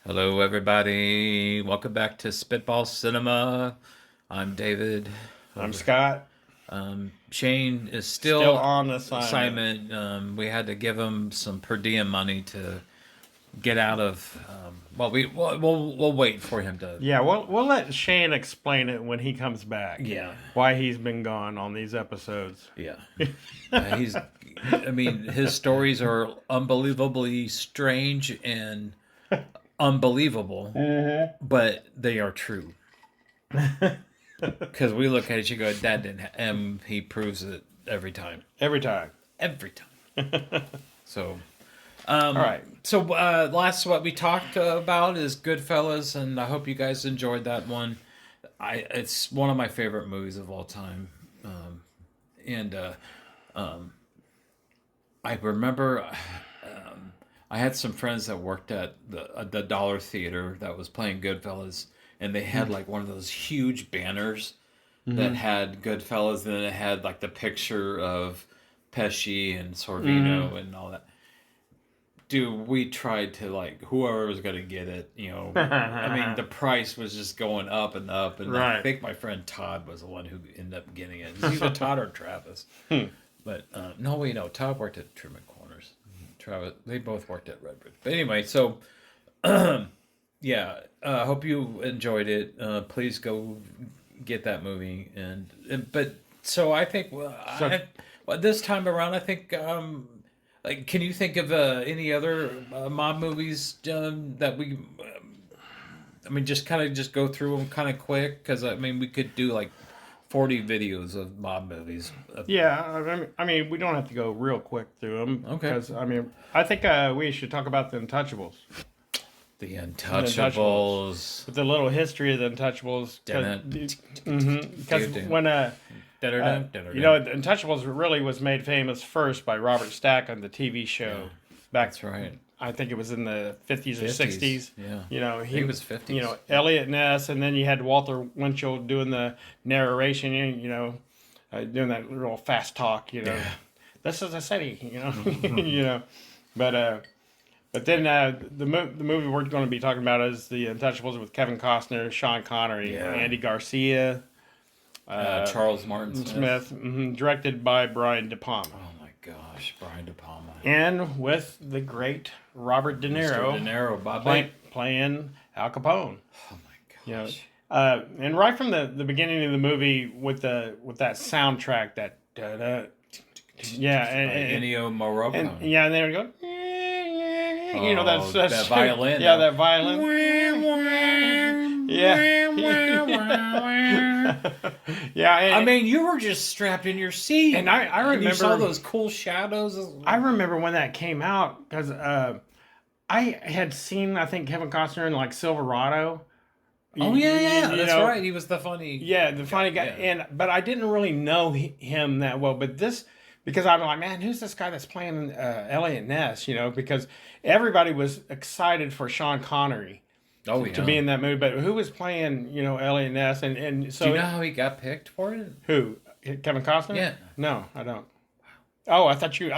Hello, everybody. Welcome back to Spitball Cinema. I'm David. I'm Scott. Shane is Still still on assignment. assignment. We had to give him some per diem money to get out of. We'll wait for him to. Yeah, we'll let Shane explain it when he comes back. Yeah, Why he's been gone on these episodes. yeah. He's. I mean, his stories are unbelievably strange and unbelievable, but they are true. Because we look at it, you go, "That didn't," and he proves it every time. Every time. Every time. So, All right. last what we talked about is Goodfellas, and I hope you guys enjoyed that one. It's one of my favorite movies of all time, and I remember I had some friends that worked at the Dollar Theater that was playing Goodfellas, and they had like one of those huge banners that had Goodfellas, and then it had like the picture of Pesci and Sorvino and all that. Dude, we tried to like whoever was gonna get it, I mean, the price was just going up and up, and I Right. think my friend Todd was the one who ended up getting it. It's either Todd or Travis, but no, wait, no, Todd worked at Truman Corners. Travis, they both worked at Redbridge. But anyway, so yeah, hope you enjoyed it. Please go get that movie, but so I think this time around, I think. Like, can you think of any other mob movies that we? I mean, just go through them kind of quick because I mean we could do like 40 videos of mob movies. Yeah, I mean, we don't have to go real quick through them. Okay. Because, I mean, I think we should talk about the Untouchables. The Untouchables. With the little history of the Untouchables. Because when Untouchables really was made famous first by Robert Stack on the TV show back. That's right. I think it was in the 50s or 50s, 60s. yeah. He was 50s. Elliot Ness, and then you had Walter Winchell doing the narration, doing that real fast talk, Yeah. This is a city, But then the movie we're going to be talking about is The Untouchables with Kevin Costner, Sean Connery, Yeah. Andy Garcia, Charles Martin Smith. directed by Brian De Palma. Oh my gosh, Brian De Palma. And with the great Robert De Niro, Mr. De Niro, Bob playing Al Capone. Oh my You know, gosh. and right from the beginning of the movie with that soundtrack, that and Ennio Morricone. and they would go, that's that violin. that violin. I mean, you were just strapped in your seat, and I remember you saw those cool shadows. I remember when that came out because I had seen, I think, Kevin Costner in like Silverado. Oh yeah, that's right. He was the funny. Yeah, the funny guy. Yeah. But I didn't really know him that well. But because I'm like, man, who's this guy that's playing Elliot Ness? Because everybody was excited for Sean Connery to be in that movie. But who was playing, Elliot Ness? And so do you know how he got picked for it? Who? Kevin Costner? Yeah. No, I don't. Oh, I thought you. No.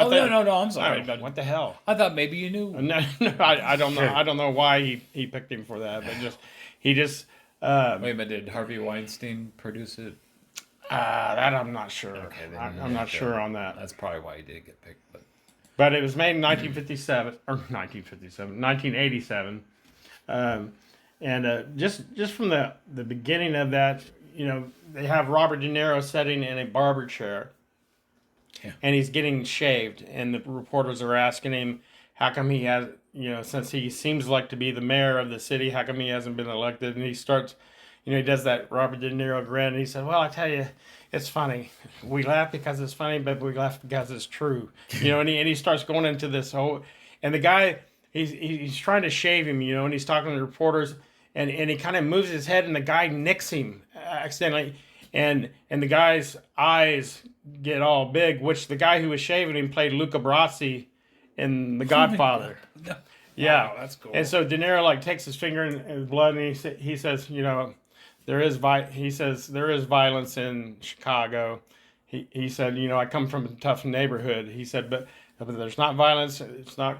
I'm sorry. What the hell? I thought maybe you knew. No, I don't know. I don't know why he picked him for that. But he just. Wait a minute, did Harvey Weinstein produce it? That I'm not sure. Okay, I'm not sure on that. That's probably why he did get picked. But it was made in 1987. And just from the beginning of that, they have Robert De Niro sitting in a barber chair. Yeah. And he's getting shaved. And the reporters are asking him, how come he has, since he seems like to be the mayor of the city, how come he hasn't been elected? And he starts, he does that Robert De Niro grin. And he said, well, I tell you, it's funny. We laugh because it's funny, but we laugh because it's true. And he starts going into this whole, and the guy, he's trying to shave him, and he's talking to the reporters, and he kind of moves his head, and the guy nicks him accidentally, and the guy's eyes get all big, which the guy who was shaving him played Luca Brasi in The Godfather. Yeah, wow, that's cool. And so De Niro takes his finger in his blood, and he says, there is violence in Chicago. He said, I come from a tough neighborhood. He said, but there's not violence. It's not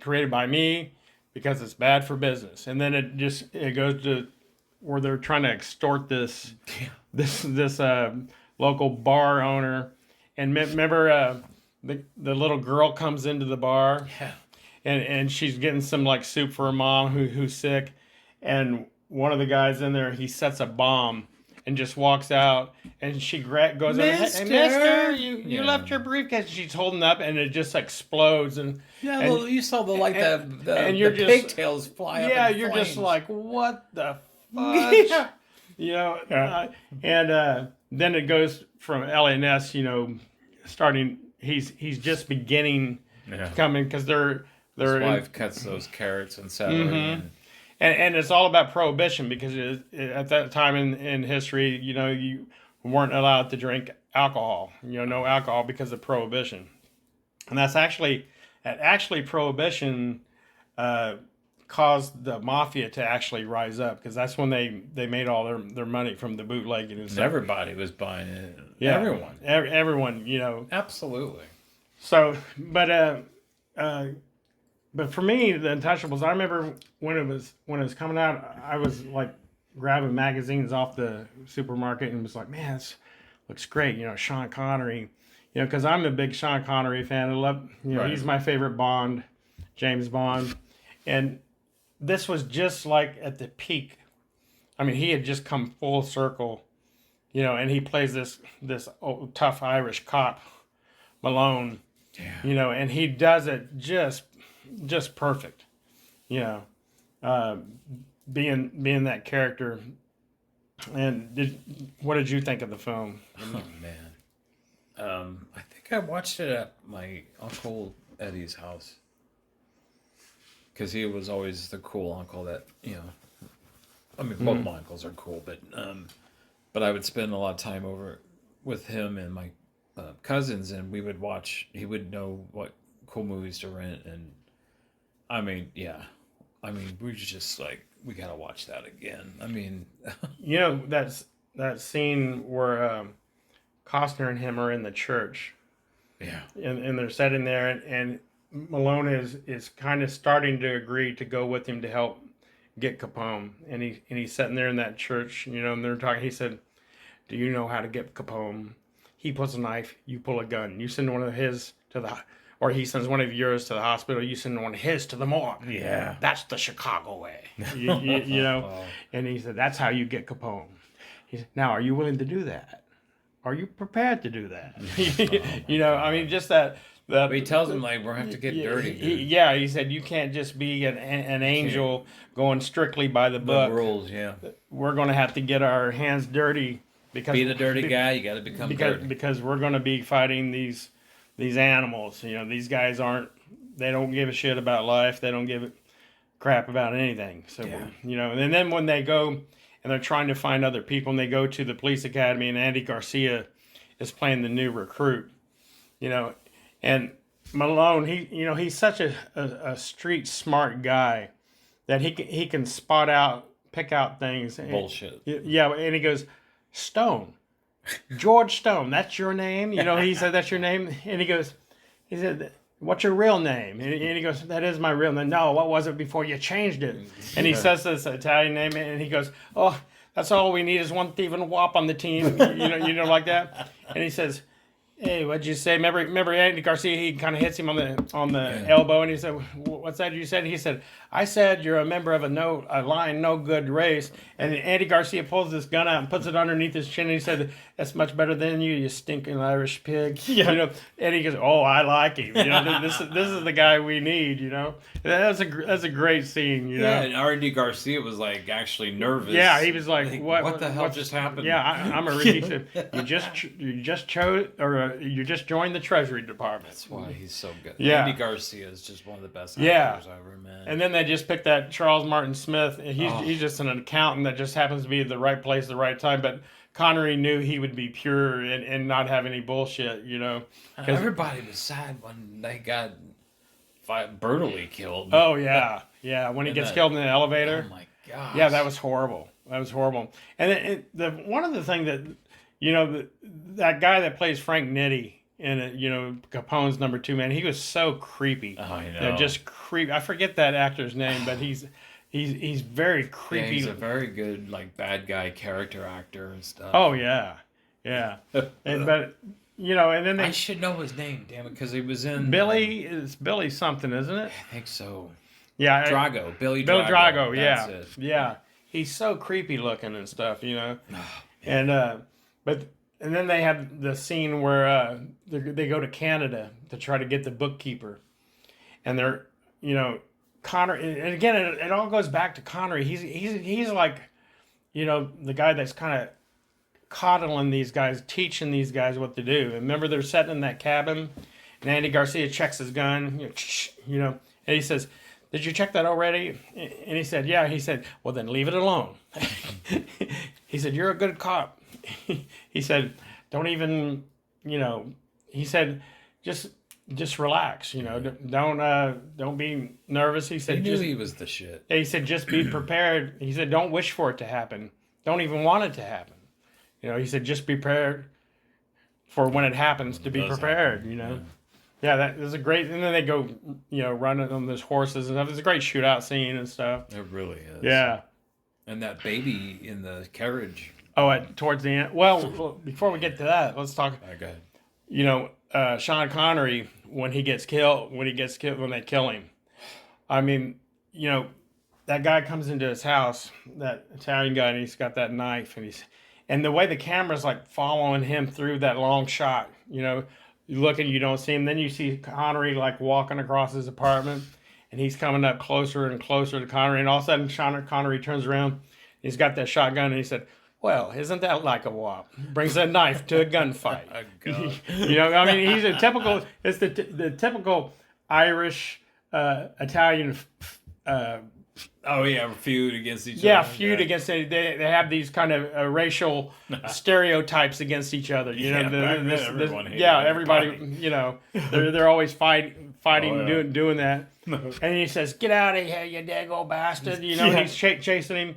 created by me. because it's bad for business. And then it goes to where they're trying to extort this local bar owner. And remember, the little girl comes into the bar, Yeah. and she's getting some like soup for her mom who's sick, and one of the guys in there, he sets a bomb and just walks out, and she goes over, hey, mister, you left your briefcase. She's holding up, and it just explodes, and you saw the and you're the just pigtails fly up. yeah, in you're flames. just like, what the fudge? Yeah. You know, and then it goes from LNS, starting. He's just beginning to come in because His wife cuts those carrots and celery. And it's all about prohibition because at that time in history, you weren't allowed to drink alcohol, no alcohol because of prohibition. And that's actually prohibition caused the mafia to actually rise up because that's when they made all their money from the bootlegging and stuff. Everybody was buying it. Yeah, everyone. Absolutely. So, but for me, the Untouchables, I remember when it was coming out, I was like grabbing magazines off the supermarket and was like, man, this looks great. Sean Connery, because I'm a big Sean Connery fan. I love, Right. He's my favorite Bond, James Bond. And this was just like at the peak. I mean, he had just come full circle, and he plays this old, tough Irish cop, Malone, and he does it just perfect, being that character. And what did you think of the film? Oh man, I think I watched it at my Uncle Eddie's house because he was always the cool uncle that I mean, both my uncles are cool, but I would spend a lot of time over with him and my cousins, and we would watch. He would know what cool movies to rent, and I mean, we were just like, we gotta watch that again. I mean, that's that scene where Costner and him are in the church, and they're sitting there, and Malone is kind of starting to agree to go with him to help get Capone, and he's sitting there in that church, and they're talking. He said, "Do you know how to get Capone? He puts a knife, you pull a gun. You send one of his or he sends one of yours to the hospital. You send one of his to the morgue. Yeah, that's the Chicago way, you know." Oh. And he said, "That's how you get Capone." He said, "Now, are you willing to do that? Are you prepared to do that?" I mean, just that. But he tells him, like, we're going to have to get dirty. He said, you can't just be an angel going strictly by the book. The rules, We're going to have to get our hands dirty. Because be the dirty guy, you got to become dirty. Because we're going to be fighting these animals. These guys they don't give a shit about life. They don't give a crap about anything. So, and then when they go and they're trying to find other people and they go to the police academy and Andy Garcia is playing the new recruit, and Malone, he's such a street smart guy that he can pick out things. Bullshit. And he goes, "Stone, George Stone, that's your name?" He said, "That's your name?" And he said, "What's your real name?" And he goes, "That is my real name." "No, what was it before you changed it?" And he says this Italian name, and he goes, "Oh, that's all we need is one thief and a wop on the team," like that. And he says, "Hey, what'd you say?" Remember Andy Garcia? He kind of hits him on the elbow, and he said, "What's that you said?" He said, "I said you're a member of a lying, no good race." And Andy Garcia pulls this gun out and puts it underneath his chin, and he said, "That's much better than you stinking Irish pig." And he goes, "Oh, I like him. This is the guy we need." That's a great scene. Yeah, and Andy Garcia was like actually nervous. Yeah, he was like, what the hell just happened? Yeah, I'm a he said, you just joined the Treasury Department. That's why he's so good. Yeah. Andy Garcia is just one of the best actors I ever met. And then they just picked that Charles Martin Smith. He's just an accountant that just happens to be at the right place at the right time. But Connery knew he would be pure and not have any bullshit, Everybody was sad when they got brutally killed. Oh, yeah. Yeah, when he gets killed in the elevator. Oh, my gosh. Yeah, that was horrible. And one of the things that, that guy that plays Frank Nitti, Capone's number two man. He was so creepy. Oh, I You know. just creepy. I forget that actor's name, but he's very Yeah, creepy. he's a very good like bad guy character actor and stuff. Oh yeah, yeah. But and then I they should know his name, damn it, because he was in Billy something, isn't it? I think so. Yeah, Drago, Billy Bill Drago. Drago. That's Yeah, it. yeah. He's so creepy looking and stuff, Oh, And and then they have the scene where they go to Canada to try to get the bookkeeper, and they're Connery, and again it all goes back to Connery. He's like the guy that's kind of coddling these guys, teaching these guys what to do. And remember, they're sitting in that cabin, and Andy Garcia checks his gun, and he says, "Did you check that already?" And he said, "Yeah." He said, "Well, then leave it alone." He said, "You're a good cop." He said, "Don't even, He said, just relax. Don't be nervous." He said, He knew "Just." he was the shit. He said, "Just be prepared." He said, "Don't wish for it to happen. Don't even want it to happen." He said, "Just be prepared for when it happens to be prepared." Yeah, that is a great. And then they go, running on those horses and stuff. It's a great shootout scene and stuff. It really is. Yeah. And that baby in the carriage. Oh, towards the end. Well, before we get to that, let's talk. Go ahead. Sean Connery when they kill him. I mean, that guy comes into his house, that Italian guy, and he's got that knife, and the way the camera's like following him through that long shot, you look and you don't see him. Then you see Connery like walking across his apartment, and he's coming up closer and closer to Connery, and all of a sudden Sean Connery turns around, he's got that shotgun, and he said, "Well, isn't that like a wop?" Brings a knife to a gunfight. He's a typical. It's the typical Irish Italian. Feud against each other. Yeah, feud against they have these kind of racial stereotypes against each other. Everybody. They're always fighting, doing that. And he says, "Get out of here, you dago bastard!" He's chasing him.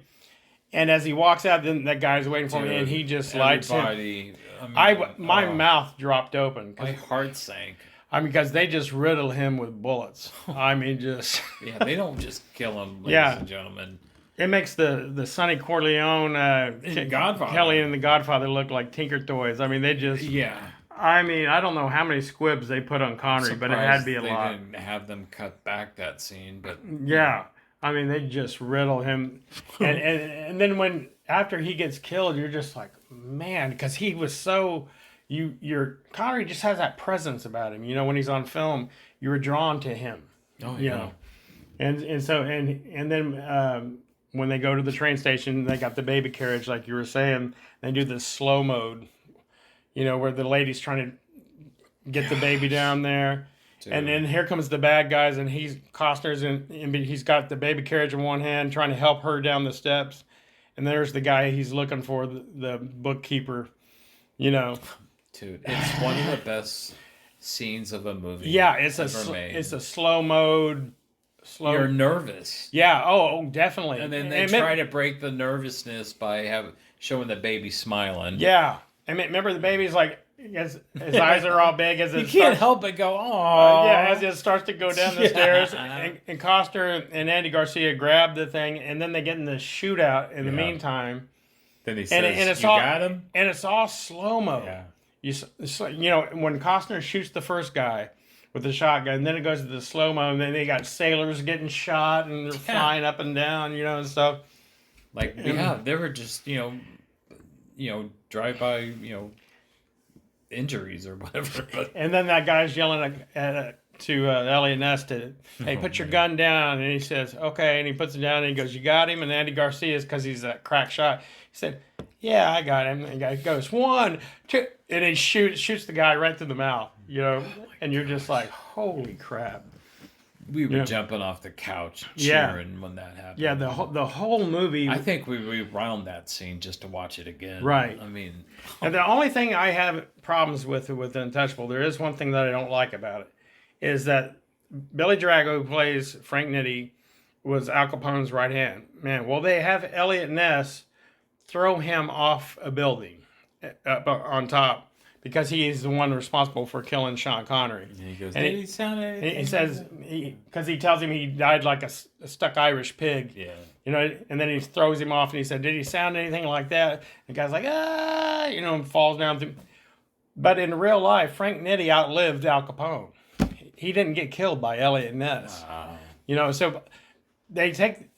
And as he walks out, then that guy's waiting for me, and he just lights him. My mouth dropped open. My heart sank. Because they just riddle him with bullets. Just... Yeah, they don't just kill him, ladies and gentlemen. It makes the Sonny Corleone, Godfather. Kelly and the Godfather look like Tinker Toys. They just... Yeah. I don't know how many squibs they put on Connery, but it had to be a lot. They didn't have them cut back that scene, but... Yeah. They just riddle him. And then after he gets killed, you're just like, man, because he was so... Connery just has that presence about him. When he's on film, you were drawn to him. Oh, yeah. And so then when they go to the train station, they got the baby carriage, like you were saying. They do this slow mode, where the lady's trying to get the baby down there. Dude. And then here comes the bad guys, and Costner's and he's got the baby carriage in one hand, trying to help her down the steps. And there's the guy he's looking for, the bookkeeper, Dude, it's one of the best scenes of a movie. Yeah, it's a slow mode. You're nervous. Yeah. Oh, definitely. And then they try to break the nervousness by showing the baby smiling. Yeah. Remember the baby's like his eyes are all big as it. You can't help but go, oh. As it starts to go down the stairs, and Costner and Andy Garcia grab the thing, and then they get in the shootout. In the meantime, then he says, "You got him," and it's all slow mo. Yeah. When Costner shoots the first guy with the shotgun, and then it goes to the slow mo, and then they got sailors getting shot and they're flying up and down, and stuff. They were just drive by, injuries or whatever. But... And then that guy's yelling to Elliot Ness to, "Hey, put your gun down," and he says, "Okay," and he puts it down and he goes, "You got him?" And Andy Garcia's, because he's a crack shot, he said, "Yeah, I got him." And the guy goes, 1, 2, and he shoots the guy right through the mouth, and you're just like, holy crap. We were jumping off the couch cheering when that happened. Yeah, the whole movie. I think we rewound that scene just to watch it again. Right. And the only thing I have problems with Untouchable, there is one thing that I don't like about it, is that Billy Drago, who plays Frank Nitti, was Al Capone's right hand man. Well, they have Elliot Ness throw him off a building up on top because he is the one responsible for killing Sean Connery. And he goes, And did he sound anything? He says, because he tells him he died like a stuck Irish pig. Yeah. You know, and then he throws him off and he said, did he sound anything like that? The guy's like, you know, and falls down. But in real life, Frank Nitti outlived Al Capone. He didn't get killed by Elliot Ness. Wow. You know, so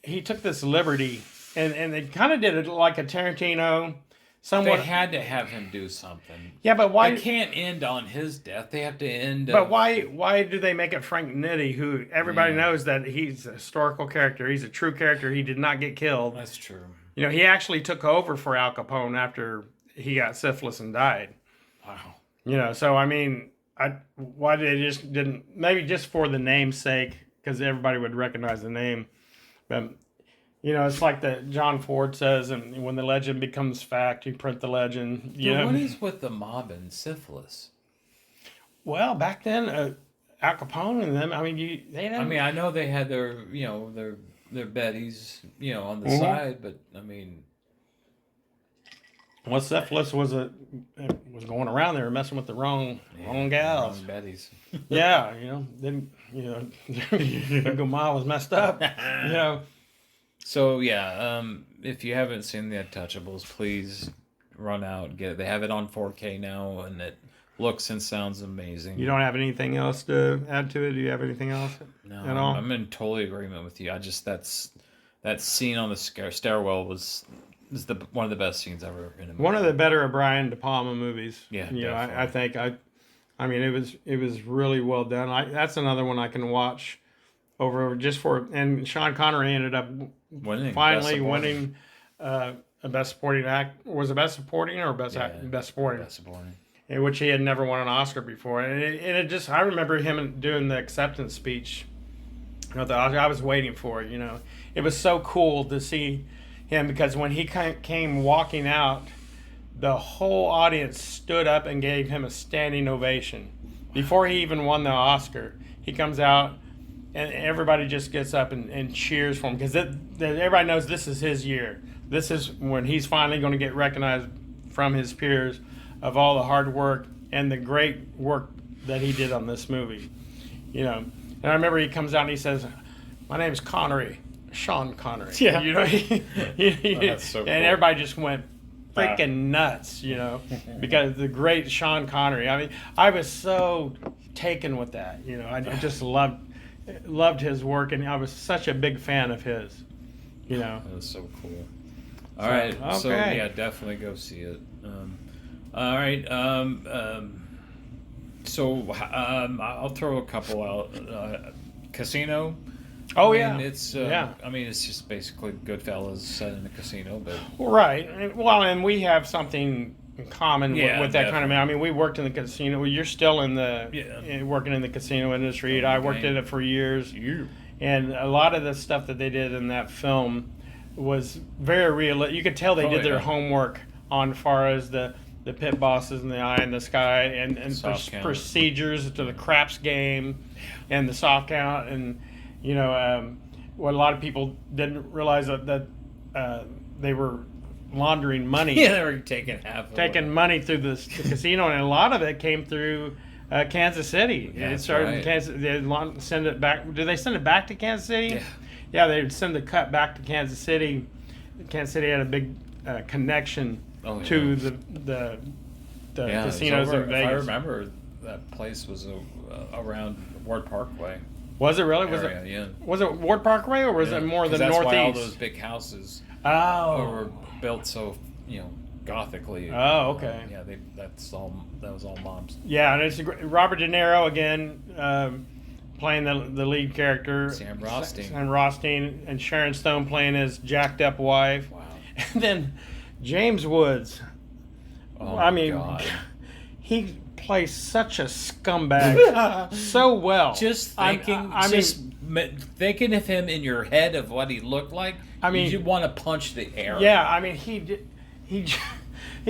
he took this liberty and they kind of did it like a Tarantino. Somewhat. They had to have him do something. Yeah, but why? They can't end on his death. They have to end. But why do they make it Frank Nitti, who everybody knows that he's a historical character? He's a true character. He did not get killed. That's true. You know, he actually took over for Al Capone after he got syphilis and died. Wow. You know, so I mean, why they just didn't? Maybe just for the name's sake, because everybody would recognize the name. But you know, it's like the John Ford says, and when the legend becomes fact, you print the legend. You know? What is with the mob and syphilis? Well, back then, Al Capone and them. I mean, they didn't. I mean, I know they had their, you know, their Bettys, you know, on the side, but I mean, well, syphilis was going around there messing with the wrong gals. Wrong Bettys. Yeah, you know, then Bingo Ma was messed up. You know. So yeah, if you haven't seen the Untouchables, please run out and get it. They have it on 4K now, and it looks and sounds amazing. You don't have anything else to add to it? Do you have anything else? No, at all? I'm in totally agreement with you. I just that scene on the stairwell was one of the best scenes ever in a movie. One of the better Brian De Palma movies. Yeah, you know, I think I mean it was really well done. That's another one I can watch over just for. And Sean Connery ended up finally winning a best supporting act. Was it best supporting or best supporting? Best supporting. In which he had never won an Oscar before, and it just I remember him doing the acceptance speech. You know, I was waiting for it. You know, it was so cool to see him because when he came walking out, the whole audience stood up and gave him a standing ovation. Before he even won the Oscar, he comes out and everybody just gets up and cheers for him because everybody knows this is his year. This is when he's finally going to get recognized from his peers of all the hard work and the great work that he did on this movie. You know, and I remember he comes out and he says, "My name's Connery, Sean Connery." Yeah. You know, That's so cool. And everybody just went freaking nuts, you know, because the great Sean Connery. I mean, I was so taken with that. You know, I just loved his work, and I was such a big fan of his. You know, that was so cool. All right, so yeah, definitely go see it. All right, so I'll throw a couple out. Casino. Oh, I mean, it's I mean, it's just basically Goodfellas set in a casino, but right. Well, and we have something in common with that kind of man. I mean, we worked in the casino. You're still working in the casino industry. I worked in it for years, and a lot of the stuff that they did in that film was very real. You could tell they did their homework on far as the pit bosses and the eye in the sky and procedures to the craps game and the soft count and you know what a lot of people didn't realize that they were laundering money. Yeah, they were taking money through the casino, and a lot of it came through Kansas City. Yeah, it started in Kansas. They send it back. Do they send it back to Kansas City? Yeah, they would send the cut back to Kansas City. Kansas City had a big connection to the casinos in Vegas. If I remember, that place was around Ward Parkway. Was it really? Was it Ward Parkway or was it more the that's northeast? Why all those big houses were built so gothically. Oh, okay. Yeah, that was all moms. Yeah, and it's Robert De Niro again playing the lead character. Sam Rothstein. Sam Rothstein and Sharon Stone playing his jacked up wife. Wow. And then James Woods. Oh, I mean, God. he plays such a scumbag so well. Just thinking, thinking of him in your head of what he looked like. I mean, you want to punch the air. Yeah, I mean, he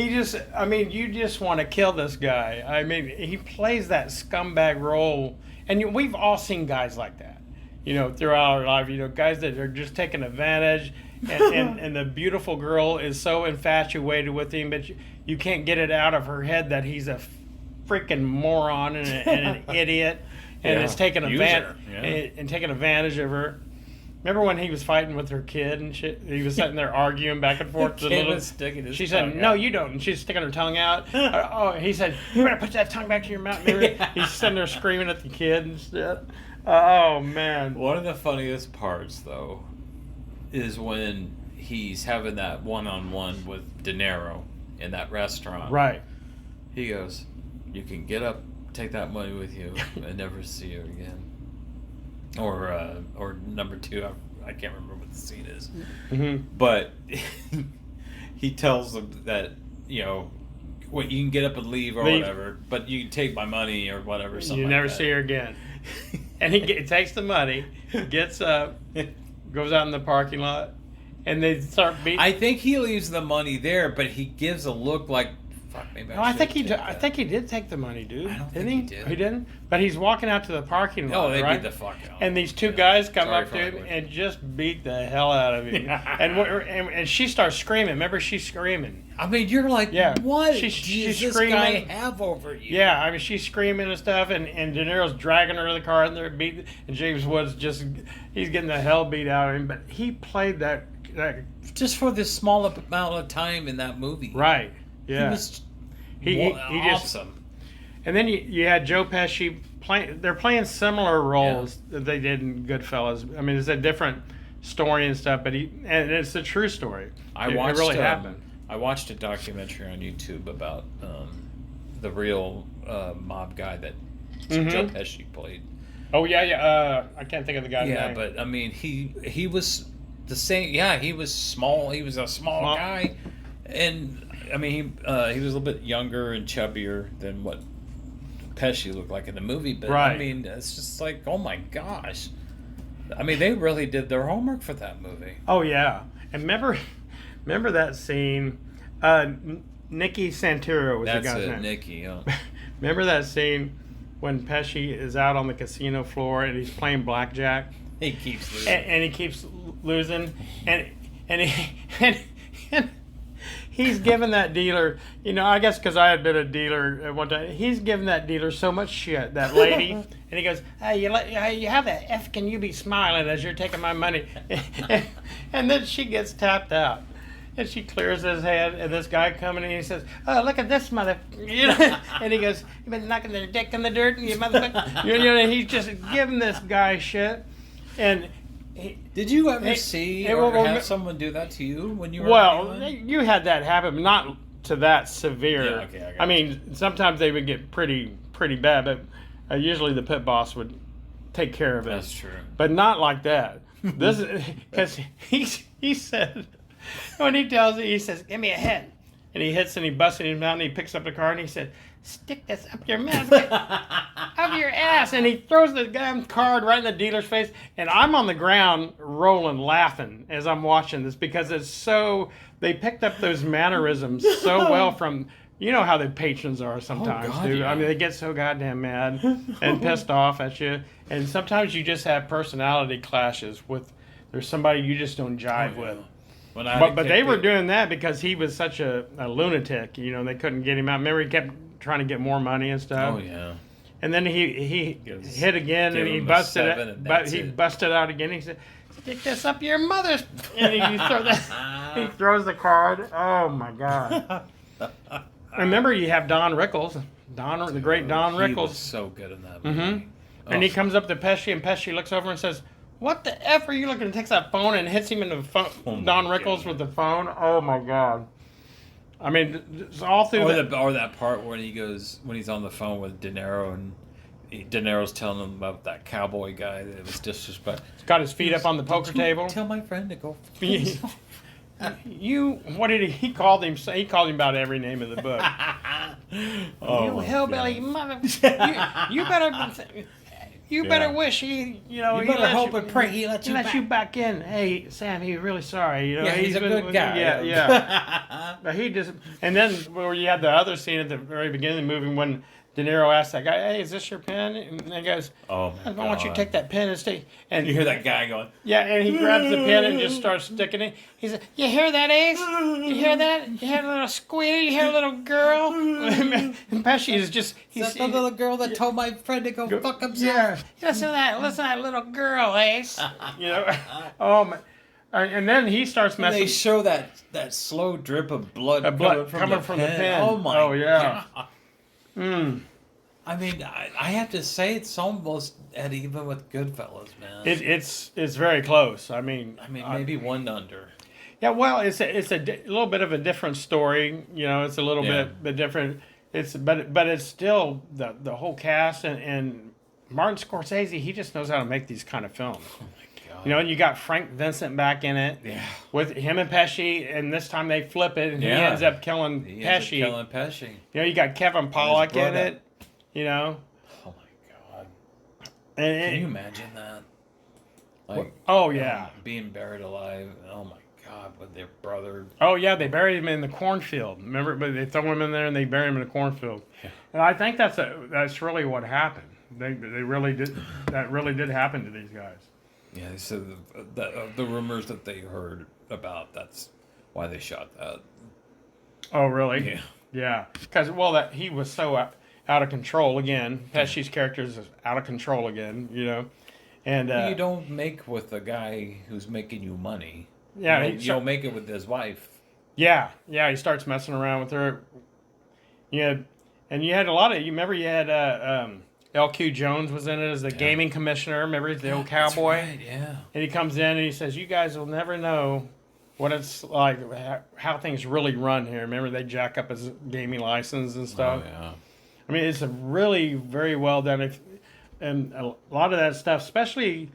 just. I mean, you just want to kill this guy. I mean, he plays that scumbag role, and we've all seen guys like that. You know, throughout our life. You know, guys that are just taking advantage. And the beautiful girl is so infatuated with him, but you can't get it out of her head that he's a freaking moron and an idiot, and is taking taking advantage of her. Remember when he was fighting with her kid and shit? He was sitting there arguing back and forth. The kid was sticking his she said, "No, you don't." And she's sticking her tongue out. He said, "You better put that tongue back to your mouth." He's sitting there screaming at the kid and shit. Oh man! One of the funniest parts, though, is when he's having that one-on-one with De Niro in that restaurant. Right. He goes, "You can get up, take that money with you, and never see you again." Or number two, I can't remember what the scene is, but he tells them that you can get up and leave or whatever, but you can take my money or whatever. Something you like never that. see her again. And he takes the money, gets up, goes out in the parking lot, and they start beating. I think he leaves the money there, but he gives a look like, "Fuck, maybe I think he did take the money, dude. I don't didn't think he? he did. He didn't. But he's walking out to the parking lot. Oh, they right? beat the fuck out. And these two guys come Sorry up for to him language. and just beat the hell out of him. and she starts screaming. Remember, she's screaming. I mean, you're like, what She's does this guy have over you? Yeah, I mean, she's screaming and stuff, and De Niro's dragging her to the car, and they're beating. And James Woods he's getting the hell beat out of him. But he played that Just for this small amount of time in that movie. right. Yeah. He was He awesome. And then you had Joe Pesci playing. They're playing similar roles that they did in Goodfellas. I mean, it's a different story and stuff, but and it's a true story. It really happened. I watched a documentary on YouTube about the real mob guy that Joe Pesci played. Oh yeah. I can't think of the guy's name. Yeah, but I mean, he was the same. Yeah, he was small. He was a small guy, and I mean, he was a little bit younger and chubbier than what Pesci looked like in the movie. But right. I mean, it's just like, oh my gosh. I mean, they really did their homework for that movie. Oh yeah, and remember that scene? Nicky Santoro was the guy's name. Nicky. Oh. Remember that scene when Pesci is out on the casino floor and he's playing blackjack? He keeps losing. And he keeps losing, and he's giving that dealer, I guess because I had been a dealer at one time, he's giving that dealer so much shit, that lady, and he goes, "Hey, you have the F can you be smiling as you're taking my money?" And then she gets tapped out. And she clears his head, and this guy coming in, and he says, "Oh, look at this mother," and he goes, "You've been knocking their dick in the dirt, you motherfucker." He's just giving this guy shit, and did you ever see or have someone do that to you when you were? Well, you had that happen, but not to that severe. Yeah, okay, I mean, sometimes they would get pretty bad, but usually the pit boss would take care of it. That's true, but not like that. This is because he said. When he tells it, he says, "Give me a hit," and he hits and he busts him out and he picks up the car and he said, "Stick this up your mouth, up your ass," and he throws the damn card right in the dealer's face. And I'm on the ground rolling, laughing as I'm watching this because it's so they picked up those mannerisms so well from. You know how the patrons are sometimes, dude. Yeah. I mean, they get so goddamn mad and pissed off at you, and sometimes you just have personality clashes with. There's somebody you just don't jive with. But they were doing that because he was such a lunatic. They couldn't get him out. Remember, he kept trying to get more money and stuff. Oh yeah. And then he hit again, and he busted it. But he busted out again. He said, "Stick this up your mother's." And he throws the card. Oh my god. Remember, you have Don Rickles, the great Don Rickles. He was so good in that movie. And he comes up to Pesci, and Pesci looks over and says, "What the F are you looking?" And takes that phone and hits him in the phone. Don Rickles with the phone. Oh my god! I mean, it's all through or that part when he's on the phone with De Niro and De Niro's telling him about that cowboy guy that was disrespectful. He's got his feet up on the poker table. Tell my friend to go. What did he called him? He called him about every name of the book. You hillbilly mother! You better. You better wish he, You better hope and pray he lets you back in. Hey, Sam, he's really sorry. Yeah, he's a good guy. Yeah. But he just, and then where you had the other scene at the very beginning of the movie when De Niro asks that guy, "Hey, is this your pen?" And he goes, Oh "I my want you to God. take that pen and stay." And You hear that guy going, yeah, and he grabs the pen and just starts sticking it. He said, "You hear that, Ace? You hear that? You hear a little squeal? You hear a little girl?" And Pesci is just "That's the little girl that told my friend to go fuck himself." yeah. Listen to that little girl, Ace. You know, oh my. And then he starts And they messing. show that slow drip of blood, Coming from the pen. Oh my Oh yeah. God. I mean, I have to say it's almost at even with Goodfellas, man. It's very close. I mean, maybe one under. yeah. Well, it's a little bit of a different story. You know, it's a little Yeah. bit different. But it's still the whole cast and Martin Scorsese. He just knows how to make these kind of films. Oh my God. You know, and you got Frank Vincent back in it. Yeah. With him and Pesci, and this time they flip it, and he Yeah. ends up killing He ends up Pesci. killing Pesci. You know, you got Kevin Pollak in brother. it. You know, Oh my God. and Can you imagine that? Like, oh yeah, being buried alive. Oh my God, with their brother. oh yeah, they buried him in the cornfield. Remember, but they throw him in there and they bury him in the cornfield. Yeah. And I think that's really what happened. They really did that really did happen to these guys. Yeah, they said the rumors that they heard about. That's why they shot that. Oh really? Yeah. Yeah, because that he was so out of control again. Pesci's character is out of control again. You know, and You don't make with a guy who's making you money. yeah, You don't make it with his wife. yeah, he starts messing around with her. Yeah, and you had a lot of. You remember you had L.Q. Jones was in it as the gaming commissioner. Remember the old cowboy? That's right, yeah. And he comes in and he says, "You guys will never know what it's like, how things really run here." Remember they jack up his gaming license and stuff. Oh yeah. I mean, it's a really very well done, and a lot of that stuff, especially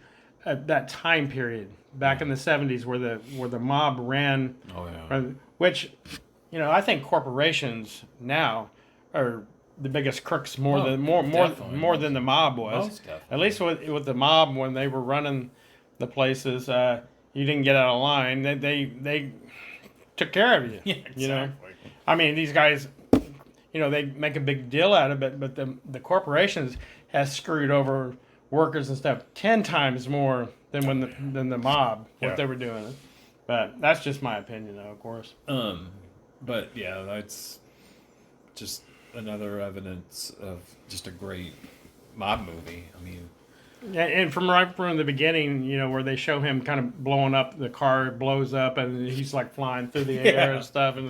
at that time period back in the '70s, where the mob ran. Oh yeah. Which, you know, I think corporations now are the biggest crooks more definitely. than the mob was. Most definitely. At least with the mob when they were running the places, you didn't get out of line. They took care of you. Yeah, exactly. You know, I mean these guys, you know, they make a big deal out of it, but the corporations has screwed over workers and stuff 10 times more than the mob what they were doing. But that's just my opinion, though, of course. But yeah, that's just another evidence of just a great mob movie. I mean, Yeah, and right from the beginning, you know, where they show him kind of blowing up, the car blows up, and he's like flying through the air Yeah. and stuff, and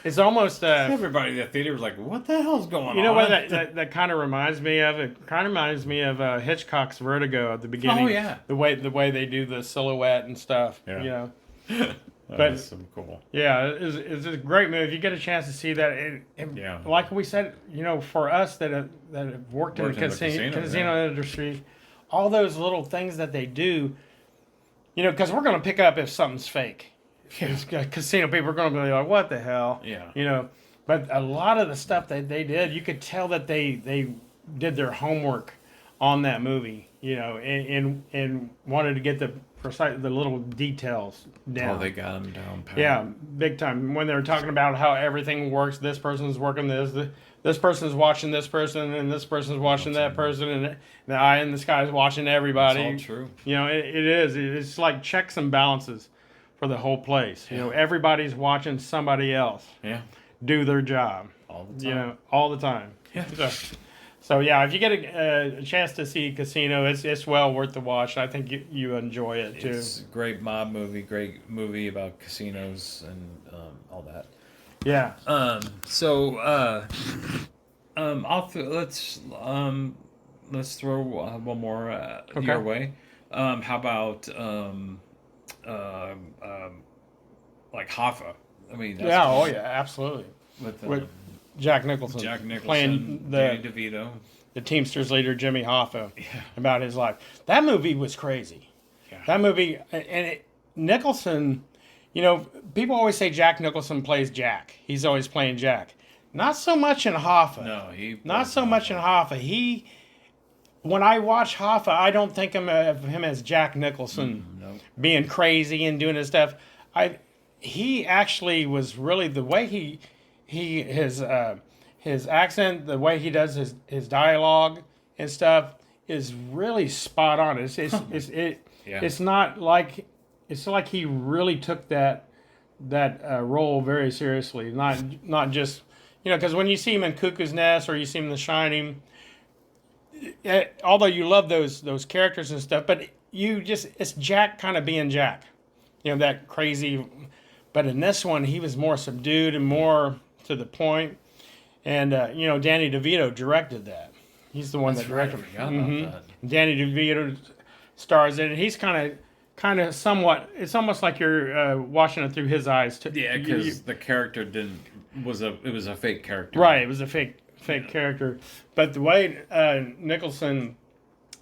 it's almost. everybody in the theater was like, "What the hell's going on?" You know what that kind of reminds me of? It kind of reminds me of Hitchcock's Vertigo at the beginning. Oh, yeah. The way they do the silhouette and stuff. Yeah. You know. That was some cool. Yeah, it's a great movie. If you get a chance to see that, Yeah. like we said, you know, for us that have worked in the casino yeah. industry, all those little things that they do, you know, because we're going to pick up if something's fake. Casino people are going to be like, "What the hell?" Yeah. You know, but a lot of the stuff that they did, you could tell that they did their homework on that movie, you know, and wanted to get the little details down. Oh, they got them down pat. Yeah, big time. When they were talking about how everything works, this person's working this person's watching this person, and this person's watching that person, and the eye in the sky is watching everybody. It's all true. You know, it is. It's like checks and balances for the whole place. You know, everybody's watching somebody else Yeah. do their job. All the time. You know, all the time. Yeah. So yeah, if you get a chance to see Casino, it's well worth the watch. I think you enjoy it too. It's a great mob movie, great movie about casinos and all that. Yeah. Let's throw one more Okay. your way. How about like Hoffa? I mean, that's Yeah. Oh yeah. Absolutely. with With Jack Nicholson. Jack Nicholson, playing Danny DeVito. the Teamsters leader Jimmy Hoffa Yeah. about his life. That movie was crazy. Yeah. That movie Nicholson. You know, people always say Jack Nicholson plays Jack. He's always playing Jack. Not so much in Hoffa. No, he Not so much in Hoffa. When I watch Hoffa, I don't think of him as Jack Nicholson No. being crazy and doing his stuff. He actually was really the way his his accent, the way he does his dialogue and stuff is really spot on. It's not like it's like he really took that role very seriously. Not just because when you see him in Cuckoo's Nest or you see him in The Shining, although you love those characters and stuff, but it's Jack kind of being Jack, that crazy. But in this one, he was more subdued and more to the point. And Danny DeVito directed that. He's the one that directed it. About that. Danny DeVito stars in it. He's kind of somewhat. It's almost like you're watching it through his eyes. Yeah, because the character it was a fake character. Right, it was a fake character. But the way Nicholson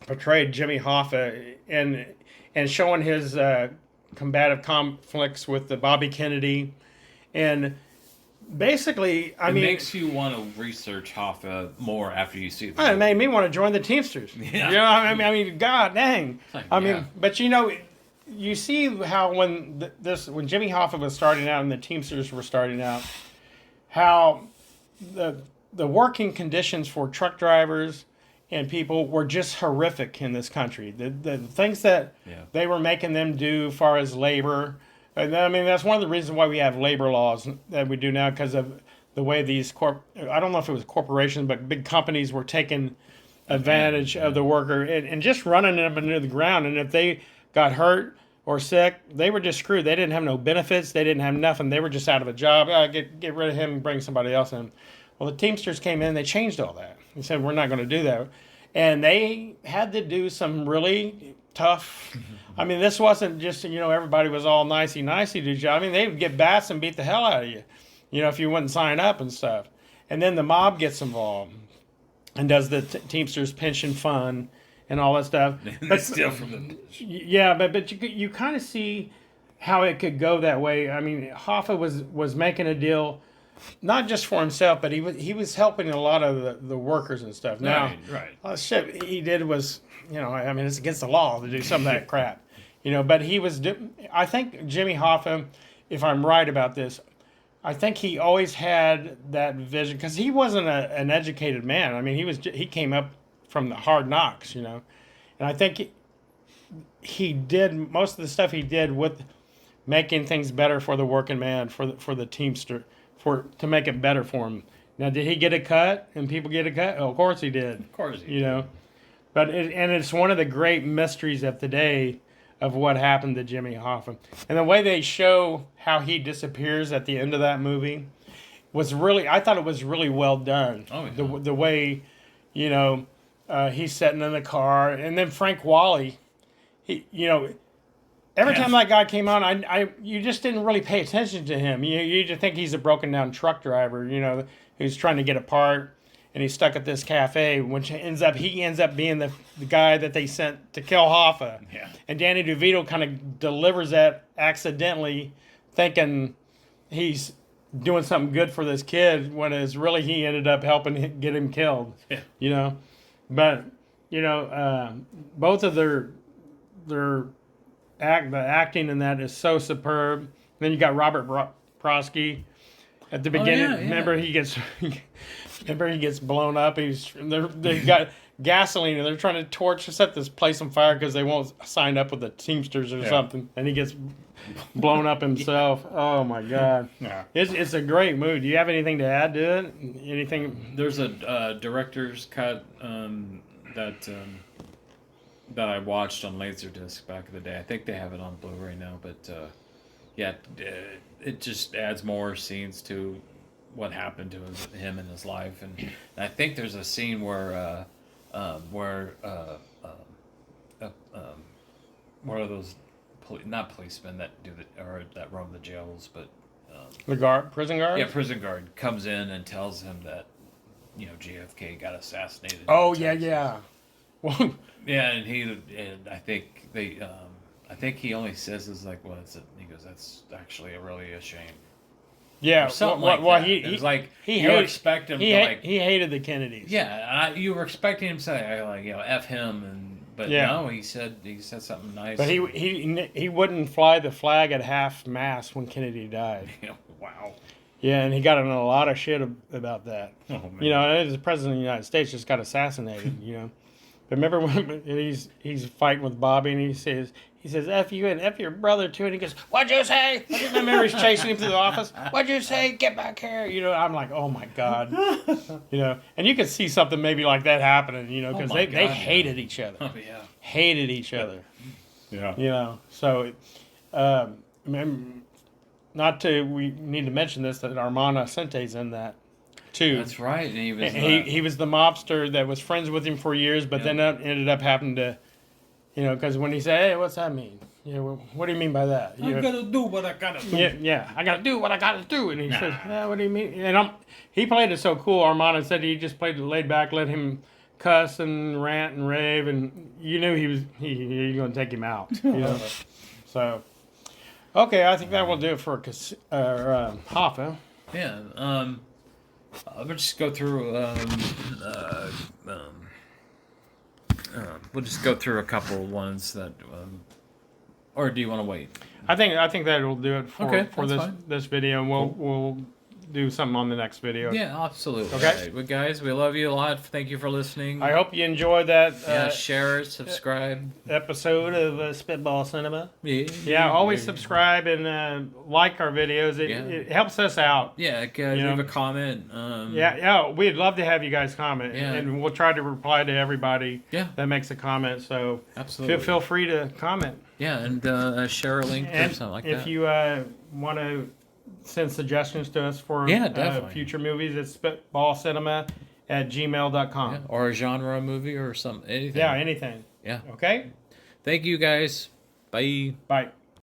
portrayed Jimmy Hoffa and showing his combative conflicts with the Bobby Kennedy, and basically, it makes you want to research Hoffa more after you see it made me want to join the Teamsters. Yeah. I mean, God dang. But you see how when Jimmy Hoffa was starting out and the Teamsters were starting out, how the working conditions for truck drivers and people were just horrific in this country. The things that they were making them do as far as labor. And I mean, that's one of the reasons why we have labor laws that we do now, because of the way these I don't know if it was corporations, but big companies were taking advantage of the worker and just running them into the ground. And if they got hurt or sick, they were just screwed. They didn't have no benefits. They didn't have nothing. They were just out of a job. Get rid of him and bring somebody else in. Well, the Teamsters came in. They changed all that. They said, we're not going to do that. And they had to do some really tough. I mean, this wasn't just, everybody was all nicey to each other. I mean, they would get bats and beat the hell out of you, if you wouldn't sign up and stuff. And then the mob gets involved and does the Teamsters pension fund and all that stuff. But steal from the yeah, but you kind of see how it could go that way. I mean, Hoffa was making a deal not just for himself, but he was helping a lot of the workers and stuff. Now, right. Shit he did was, I mean, it's against the law to do some of that crap, But he was. I think Jimmy Hoffa, if I'm right about this, I think he always had that vision because he wasn't an educated man. I mean, he came up from the hard knocks, and I think he did most of the stuff he did with making things better for the working man, for the Teamster. To make it better for him. Now, did he get a cut and people get a cut? Oh, of course he did. Of course he did. But it's one of the great mysteries of today of what happened to Jimmy Hoffa. And the way they show how he disappears at the end of that movie was really, I thought it was really well done. Oh, yeah. The way, he's sitting in the car. And then Frank Wally, every time that guy came on, you just didn't really pay attention to him. You just think he's a broken down truck driver, who's trying to get a part, and he's stuck at this cafe, which he ends up being the guy that they sent to kill Hoffa. Yeah. And Danny DeVito kind of delivers that accidentally, thinking he's doing something good for this kid, when it's really he ended up helping get him killed. Yeah. But both of their the acting in that is so superb. And then you got Robert Prosky at the beginning. Yeah. Remember he gets blown up. They got gasoline and they're trying to set this place on fire because they won't sign up with the Teamsters or something. And he gets blown up himself. Oh my God! Yeah, it's a great movie. Do you have anything to add to it? Anything? There's a director's cut that I watched on Laserdisc back in the day. I think they have it on Blu-ray now, but it just adds more scenes to what happened to him in his life, and I think there's a scene where one of those not policemen that that roam the jails, but the prison guard. Yeah, prison guard comes in and tells him that JFK got assassinated. Oh yeah. Well, yeah, and I think I think he only says is like, well, he goes, that's actually really a shame. Yeah, or something like that. It was like you expect him to like he hated the Kennedys. Yeah, you were expecting him to say like F him, but no, he said something nice. But he wouldn't fly the flag at half mast when Kennedy died. Wow. Yeah, and he got in a lot of shit about that. Oh, man. You know, the president of the United States just got assassinated. You know, but remember when he's fighting with Bobby, and he says "F you and F your brother too," and he goes, "What'd you say?" I remember he's chasing him through the office. "What'd you say? Get back here!" You know, I'm like, oh my god. You know, and you could see something maybe like that happening. You know, because they hated each other. Oh yeah. Hated each other. Yeah. You know, so we need to mention this, that Armand Asente's in that too. That's right. And he was. He was the mobster that was friends with him for years, but then ended up having to, you know, because when he said, "Hey, what's that mean? You know, what do you mean by that?" You I know, gotta do what I gotta do. yeah, I gotta do what I gotta do. And he says, "What do you mean?" And he played it so cool. Armand said he just played it laid back, let him cuss and rant and rave, and you knew he was going to take him out. You know? So, okay, I think that will do it for Hoffa. Yeah. I'll just go through. We'll just go through a couple ones that. Or do you want to wait? I think that will do it for fine. this video. We'll do something on the next video. Yeah, absolutely. Okay. All right. Well, guys, we love you a lot. Thank you for listening. I hope you enjoyed that share, subscribe. episode of Spitball Cinema. Yeah. Always subscribe and like our videos. It helps us out. Yeah, leave a comment. We'd love to have you guys comment, Yeah. and we'll try to reply to everybody Yeah. that makes a comment. So Absolutely. feel free to comment. Yeah, and share a link or And something like if that. you want to send suggestions to us for definitely. future movies, it's spitballcinema@gmail.com. Yeah, or a genre movie or anything. Yeah, anything. Yeah. Okay? Thank you, guys. Bye. Bye.